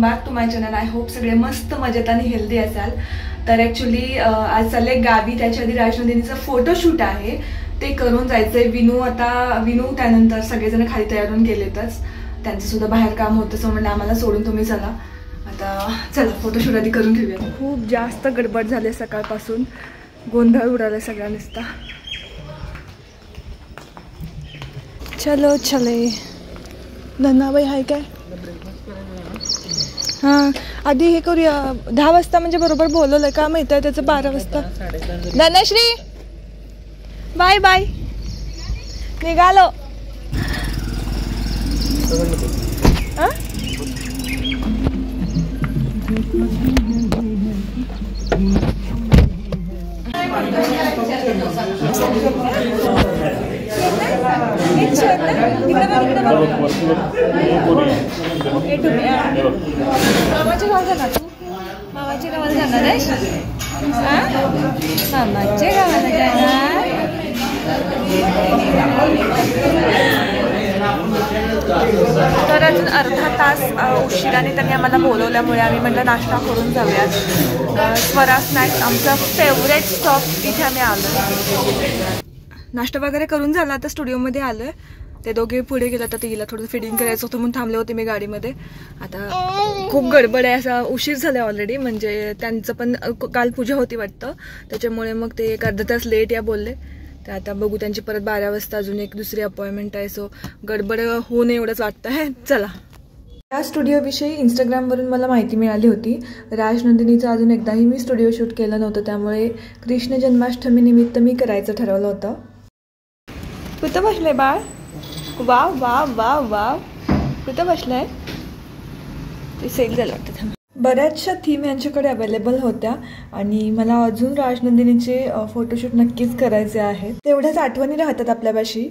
Back to my channel. I hope सगळे मस्त मजेत आणि हेल्दी असाल. तर ॲक्च्युली आज चालले गावी. त्याच्या आधी राजनंदिनीचं फोटोशूट आहे, ते करून जायचंय. विनू त्यानंतर सगळेजण खाली तयार होऊन गेलेतच. त्यांचं सुद्धा बाहेर काम होतं, सो म्हणजे आम्हाला सोडून तुम्ही चला. आता चला फोटोशूट आधी करून घेऊया. खूप जास्त गडबड झाली सकाळपासून, गोंधळ उडाला सगळा नुसता. चलो चले. धनाबाई आहे काय? हां आधी हे करूया. 10 वाजता म्हणजे बरोबर बोलवलंय का माहित आहे त्याचं 12 वाजता. Dhanashree bye bye. निघालो. मामाच्या गावाला जाणार तू? मामाच्या गावाला जाणार आहेस? मामाच्या गावाला जाणार. तर अजून अर्धा तास उशिराने त्यांनी आम्हाला बोलवल्यामुळे आम्ही म्हटलं नाश्ता करून जाऊयात. स्वरा स्नॅक्स आमचा फेवरेट स्टॉप, तिथे आम्ही आलो. नाश्ता वगैरे करून झाला. आता स्टुडिओमध्ये आलोय. ते दोघे पुढे गेले. आता तिला थोडं फिटिंग करायचं होतं म्हणून थांबले होते मी गाडीमध्ये. आता खूप गडबड आहे, असा उशीर झाला ऑलरेडी. म्हणजे त्यांचं पण काल पूजा होती वाटतं, त्याच्यामुळे मग ते एक अर्धा तास लेट या बोलले. तर आता बघू, त्यांची परत 12 वाजता अजून एक दुसरी अपॉइंटमेंट आहे. सो गडबड होऊ नये एवढंच वाटतं आहे. चला. या स्टुडिओविषयी इंस्टाग्रामवरून मला माहिती मिळाली होती. राजनंदिनीचं अजून एकदाही मी स्टुडिओ शूट केलं नव्हतं, त्यामुळे कृष्ण जन्माष्टमी निमित्त मी करायचं ठरवलं होतं. कुठं बसलंय बाळ? Wow wow wow wow. कुठं बसलंय? ते सेल झालं वाटतं. बऱ्याचशा थीम यांच्याकडे अवेलेबल होत्या आणि मला अजून राजनंदिनीचे फोटोशूट नक्कीच करायचे आहेत. तेवढ्याच आठवणी राहतात आपल्यापाशी.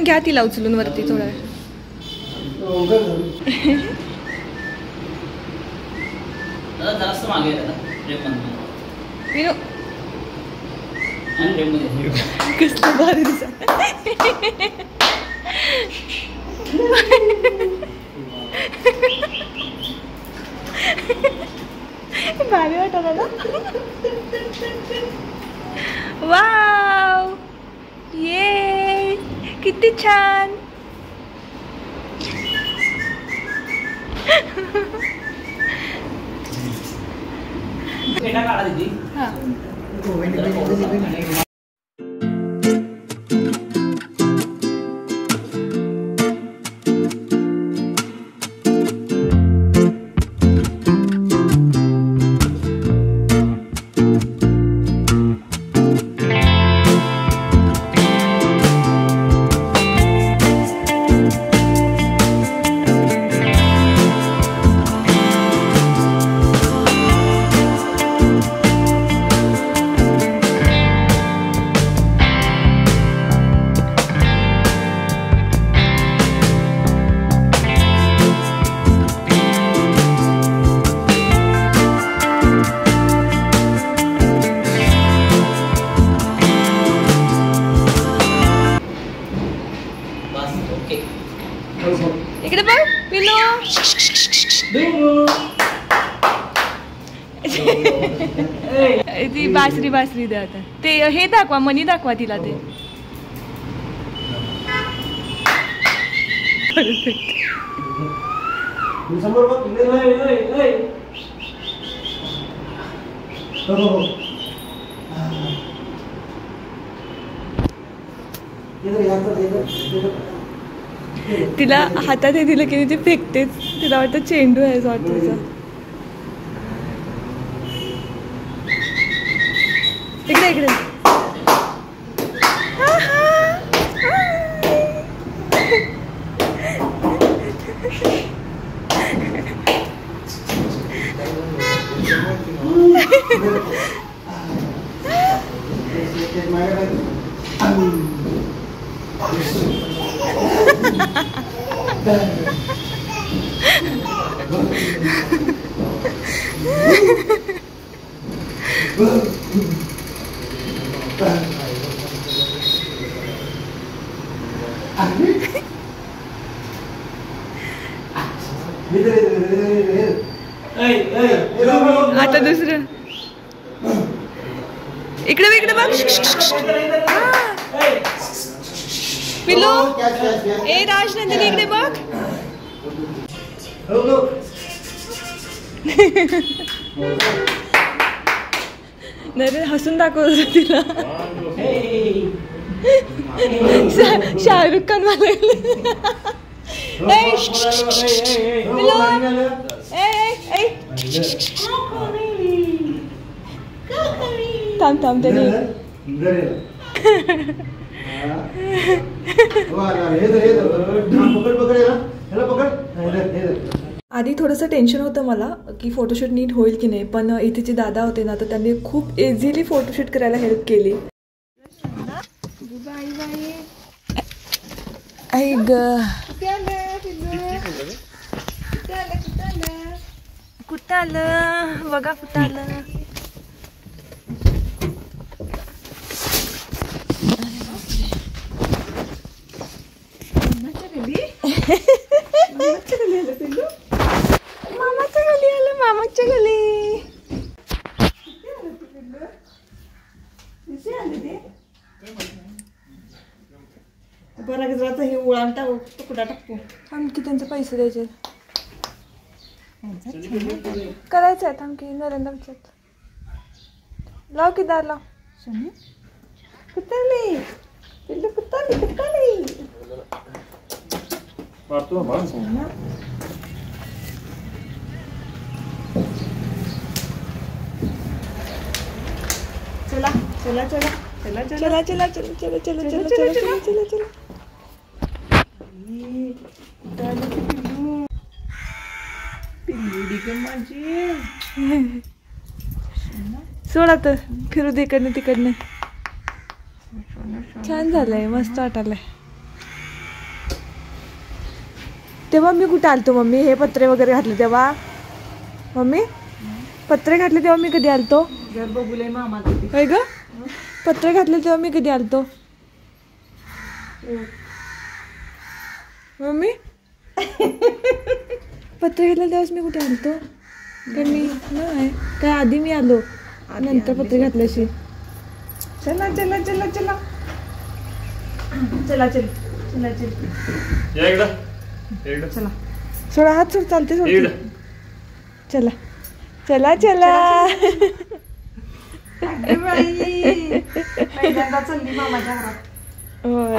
घ्या तिला उचलून वरती थोडा. कसलं भारी दिसत. भारी वाटत ना. वाव ये किती छान. हां इकडे बघ पिलो. ती बासरी द्या. आता ते हे दाखवा, मनी दाखवा तिला. ते तिला हातात हे दिलं की ती फेकतेच. तिला वाटतं चेंडू आहे वाटतं. इकडे इकडे. आता दुसरं इकडे इकडे बघ. पिल्लू ए राजनंदिनी इकडे बघ. नाही हसून दाखवत तिला. शाहरुख खान मला थांब थांब त्याने आधी थोडंसं टेन्शन होतं मला की फोटोशूट नीट होईल की नाही, पण इथे जे दादा होते ना तर त्यांनी खूप इझिली फोटोशूट करायला हेल्प केली. आई ग कुठं आलं बघा, कुठं आलं. मामाच्या घरी आलं, मामाच्या घरी. बरं जरा हे उळान टाकू, तुकडा टाकतो. आणखी त्यांचे पैसे द्यायचे करायचं आहे. आणखी नरेंद्रच्यात लाव की दार लाव. कुठली पिल्लू, कुठली कुठली चला चला चला चला चला चला चला चला चला चला चला चला चला. सोडा तर फिरू दे इकडनं तिकडनं. छान झालंय, मस्त वाटायलंय. तेव्हा मी कुठे आलतो मम्मी, हे पत्रे वगैरे घातले तेव्हा? मम्मी पत्रे घातले तेव्हा मी कधी आलतो? बघूले मामा होय ग, पत्रे घातले तेव्हा मी कधी आलतो मम्मी? पत्रे घातले तेव्हाच मी कुठे आलतो काय? मी नाही काय, आधी मी आलो नंतर पत्रे घातल्याशी. चला चला चला चला चला चल चला चल चला सोडा हात सोड, चालते सोड. चला चला चला. पहिल्यांदा चालली मामाच्या घरात. होय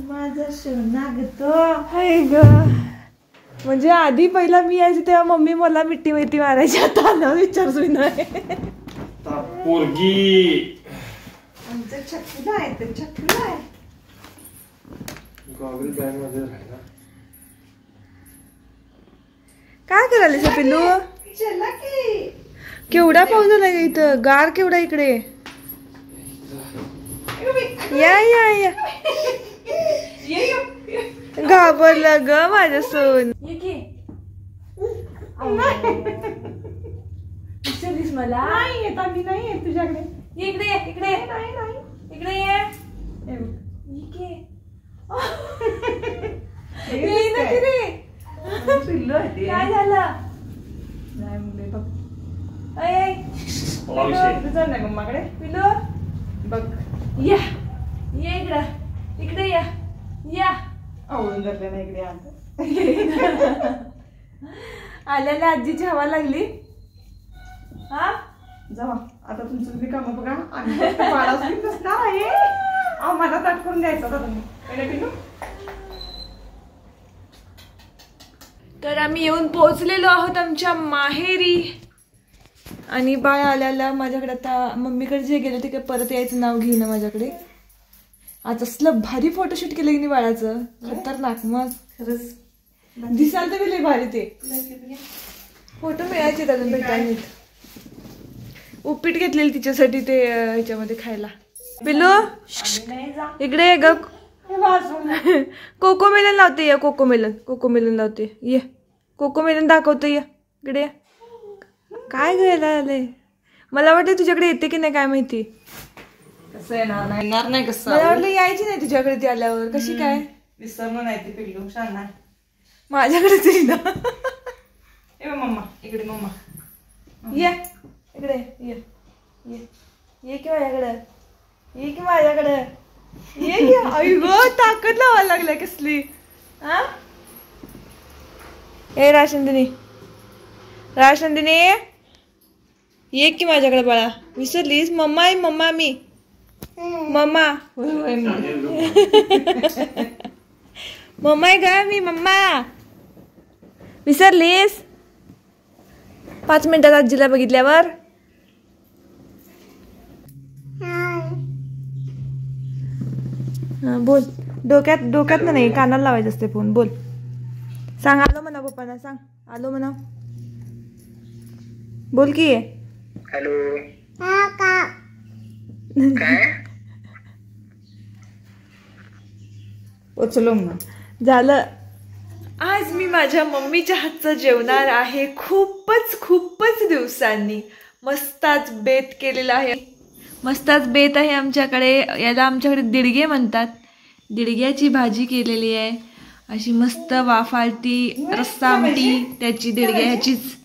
माझा सोना ग तो. हाय ग, म्हणजे आधी पहिला मी यायची तेव्हा मम्मी मला मिट्टी मिट्टी मारायची, आता आलं विचारच नाही. पोरगी आमचं छकुला आहे, तर छकुला आहे. काय करायला पिल्लू? चला की केवढा पाऊस झाला इथं, गार केवढा इकडे. या या या. घाबरलं ग माझं सोन. विसरलीस मला? नाही येत, आम्ही नाही येत तुझ्याकडे. इकडे ये, इकडे ये. नाही नाही इकडे ये. पिल्लू आहे ते. काय झालं? नाही मुले बघ. विषय नाही मम्माकडे पिल्लू बघ. या ये इकडं, इकडे या या. आवडून धरलं ना इकडे आता. आल्याला आजीची हवा लागली. हा जावा आता तुमचं तुम्ही कामं बघा. आम्ही नसणार आहे. मला ताट करून द्यायचं होता तुम्ही. पिल्लू तर आम्ही येऊन पोहोचलेलो आहोत आमच्या माहेरी. आणि बाळ आल्याला माझ्याकडे आता मम्मीकडे जे गेले ते काय परत यायचं नाव घेईन माझ्याकडे. आज असलं भारी फोटोशूट केलं की नाही बाळाचं, खतरनाक. मग खरंच दिसाल तर गेले भारी. ते फोटो मिळायचे अजून भेटायला. उपीट घेतलेली तिच्यासाठी ते ह्याच्यामध्ये खायला. पिल्लू इकडे ये ग. कोको मेलन लावते, या कोको मेलन, कोको मेलन लावते. ये कोको मेलन दाखवते, या इकडे. काय घ्यायला आले मला वाटतं तुझ्याकडे येते की नाही काय माहिती. कसं येणार नाही कसं. मला वाटलं यायची नाही तुझ्याकडे ती आल्यावर. कशी काय विसरलं नाही ते पिल्लू छान नाही. माझ्याकडेच येईल ना. ए मम्मा इकडे मम्मा ये इकडे ये ये ये की माझ्याकडे ये की माझ्याकडे ये की. आई गो ताकद लावायला लागल्या कसली. हा ए राशनंदिनी राशनंदिनी ये की माझ्याकडे बाळा. विसरलीस मम्मा आहे मम्मा मी मम्मा मम्मा आहे का मी मम्मा. विसरलीस 5 मिनिटात आजीला बघितल्यावर. हा बोल. डोक्यात नाही कानाला लावायचं असते फोन. बोल सांग आलो म्हणा पप्पांना. सांग आलो म्हणा. बोल की. हॅलो काय पोचलो मग. झालं. आज मी माझ्या मम्मीच्या हातचं जेवणार आहे. खूपच दिवसांनी मस्ताच बेत केलेला आहे. मस्ताच बेत आहे आमच्याकडे. याला आमच्याकडे दिडगे म्हणतात. दिडग्याची भाजी केलेली आहे अशी मस्त वाफाळती रस्सा आमटी त्याची दिडग्या ह्याचीच.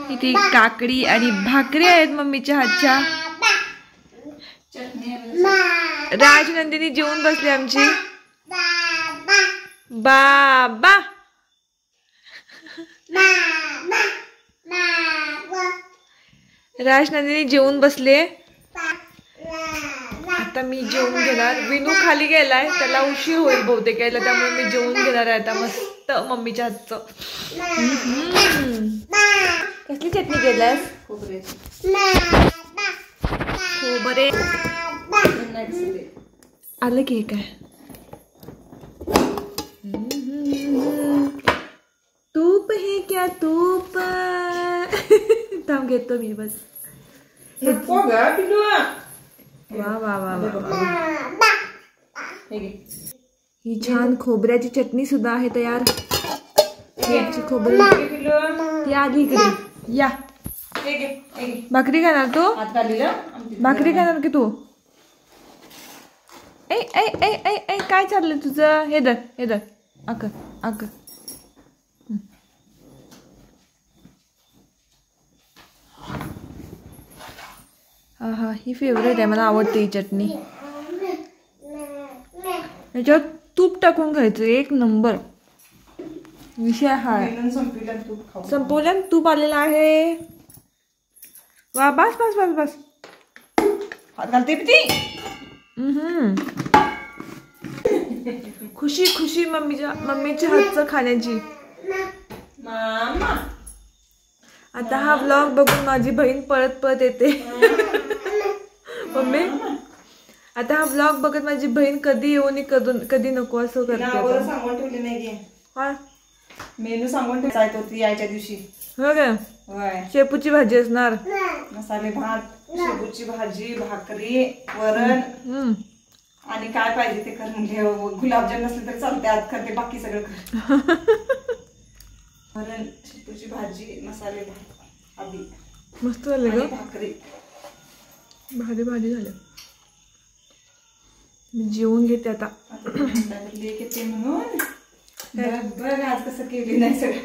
इथे काकडी आणि भाकरी आहेत मम्मीच्या हातच्या. राजनंदिनी जेवून बसली आमची. बाबा राजनंदिनी जेवून बसले. आता मी जेवून घेणार. विनू खाली गेलाय त्याला उशीर होईल बहुतेक यायला त्यामुळे मी जेवून घेणार आहे आता मस्त मम्मीच्या हातचं. कसली चटणी केल्यास. खोबरे आलं की काय. तूप है क्या तूप. थांब घेतो मी बस. वा वा वा वा. ही छान खोबऱ्याची चटणी सुद्धा आहे तयार. खोबरे ती आधी इकडे या. भाकरी खाणार तू. भाकरी खाणार की तू. ऐ ऐ ऐ ऐ ऐ काय चाललंय तुझं. हे दर अक हा ही फेवरेट आहे. मला आवडते ही चटणी. याच्यावर तूप टाकून खायचं एक नंबर. विषय हा संपवल्या तूप आलेला आहे. वा बस बस बस बस. हात घालते ती. खुशी मम्मीच्या हातचं खाण्याची. आता हा व्लॉग बघून माझी बहीण पळत येते. मम्मी आता हा व्लॉग बघत माझी बहीण कधी येऊ आणि कधी नको असं करते. सांगून ठेवली नाही. हा मेनू सांगून ठेवायचं होती यायच्या दिवशी. हो काय. शेपूची भाजी असणार. मसाले भात शेपूची भाजी भाकरी वरण आणि काय पाहिजे ते करून घे. गुलाबजाम नसले तर चालते आज करते बाकी सगळं कर. वरण शेपूची भाजी मसाले भात आधी मस्त झाले ग. भाकरी भाजी झालं. मी जेवून घेते आता. लेक येते म्हणून बघ आज कसं केली नाही सगळं.